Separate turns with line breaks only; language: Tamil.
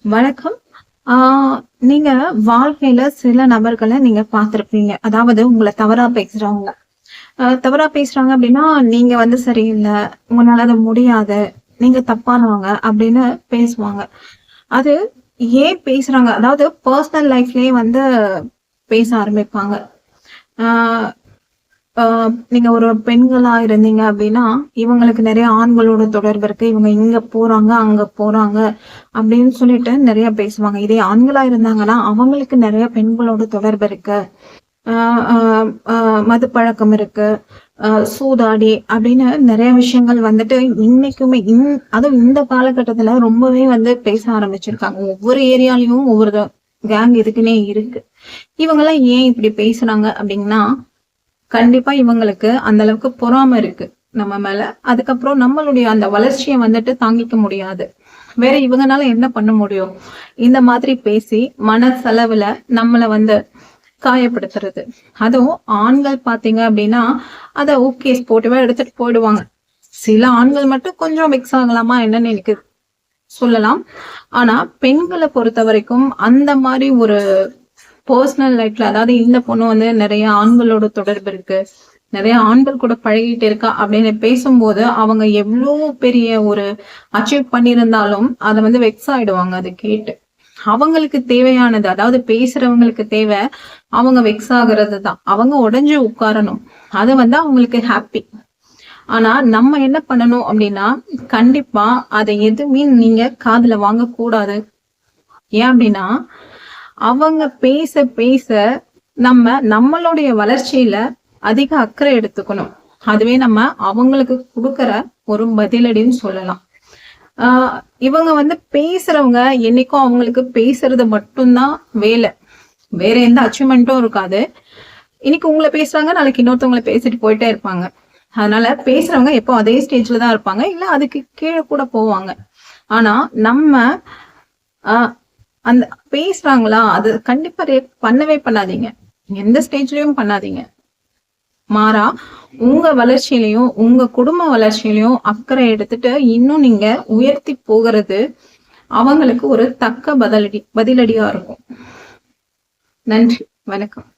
வணக்கம். ஆ நீங்க வாழ்க்கையில சில நபர்கள நீங்க பார்த்திருப்பீங்க. அதாவது உங்கள தவறா பேசுறவங்க. தவறா பேசுறாங்க அப்டின்னா, நீங்க வந்து சரியில்ல, உங்கனால அது முடியாது, நீங்க தப்பானவங்க அப்டின்னு பேசுவாங்க. அது ஏன் பேசுறாங்க? அதாவது பெர்சனல் லைஃப்லயே வந்து பேச ஆரம்பிப்பாங்க. ஆ ஆ நீங்க ஒரு பெண்களா இருந்தீங்க அப்டின்னா, இவங்களுக்கு நெறைய ஆண்களோட தொடர்பு இருக்கு. இவங்க இங்க போறாங்க, அங்க போறாங்க அப்டின்னு சொல்லிட்டு நெறைய பேசுவாங்க. இதே ஆண்களா இருந்தாங்கன்னா, அவங்களுக்கு நெறைய பெண்களோட தொடர்பு இருக்கு. ஆ ஆ ஆ மதுப்பழக்கம் இருக்கு. சூதாடி அப்படின்னு நெறைய விஷயங்கள் வந்துட்டு இன்னைக்குமே அதுவும் இந்த காலகட்டத்துல ரொம்பவே வந்து பேச ஆரம்பிச்சிருக்காங்க. ஒவ்வொரு ஏரியாலயும் ஒவ்வொரு கேங் இதுக்குன்னே இருக்கு. இவங்கலாம் ஏன் இப்படி பேசுறாங்க அப்படின்னா, கண்டிப்பா இவங்களுக்கு அந்த அளவுக்கு பொறாம இருக்கு நம்ம மேல. அதுக்கப்புறம் நம்மளுடைய அந்த வளர்ச்சிய வந்துட்டு தாங்கிக்க முடியாது. வேற இவங்கனால என்ன பண்ண முடியும்? இந்த மாதிரி பேசி மனசளவுல நம்மள வந்து காயப்படுத்துறது. அதுவும் ஆண்கள் பார்த்தீங்க அப்டின்னா, அத ஓகே ஸ்போர்ட்டிவா எடுத்துட்டு போயிடுவாங்க. சில ஆண்கள் மட்டும் கொஞ்சம் வெக்ஸ் ஆகலாமா என்னன்னு எனக்கு சொல்லலாம். ஆனா, பெண்கள பொறுத்தவரைக்கும் அந்த மாரி ஒரு பெர்சனல் லைஃப்ல அதாவது இந்த பொண்ணு வந்து நெறைய ஆண்களோட தொடர்பு இருக்கு. நெறைய ஆண்கள் கூட பழகிட்டு இருக்கா அப்படின்னு பேசும்போது, அவங்க எவ்ளோ பெரிய ஒரு அச்சீவ் பண்ணியிருந்தாலும், அத வந்து வெக்ஸ் ஆயிடுவாங்க அத கேட்டு. அவங்களுக்கு தேவையானது, அதாவது பேசுறவங்களுக்கு தேவை, அவங்க வெக்ஸ் ஆகுறது தான். அவங்க உடைஞ்சு உட்காரணும். அது வந்து அவங்களுக்கு ஹாப்பி. ஆனா, நம்ம என்ன பண்ணணும் அப்டின்னா, கண்டிப்பா அத எதுவுமே நீங்க காதுல வாங்கக்கூடாது. ஏன் அப்டின்னா, அவங்க பேச பேச நம்மளுடைய வளர்ச்சியில அதிக அக்கறை எடுத்துக்கணும். அதுவே நம்ம அவங்களுக்கு குடுக்குற ஒரு பதிலடின்னு சொல்லலாம். ஆ இவங்க வந்து பேசுறவங்க என்னைக்கும் அவங்களுக்கு பேசுறது மட்டும் தான் வேலை. வேற எந்த அச்சீவ்மென்ட்டும் இருக்காது. இன்னைக்கு உங்கள பேசுறாங்க, நாளைக்கு இன்னொருத்தவங்கள பேசிட்டு போயிட்டே இருப்பாங்க. அதனால பேசுறவங்க எப்போ அதே ஸ்டேஜ்ல தான் இருப்பாங்க. இல்ல அதுக்கு கீழ கூட போவாங்க. ஆனா நம்ம அ அந்த பேசுறாங்களா, அது கண்டிப்பா பண்ணவே பண்ணாதீங்க. எந்த ஸ்டேஜ்லயும் பண்ணாதீங்க. மாறா, உங்க வளர்ச்சியிலயும், உங்க குடும்ப வளர்ச்சியிலயும் அக்கறை எடுத்துட்டு, இன்னும் நீங்க உயர்த்தி போகுறது, அவங்களுக்கு ஒரு தக்க பதிலடியா இருக்கும். நன்றி. வணக்கம்.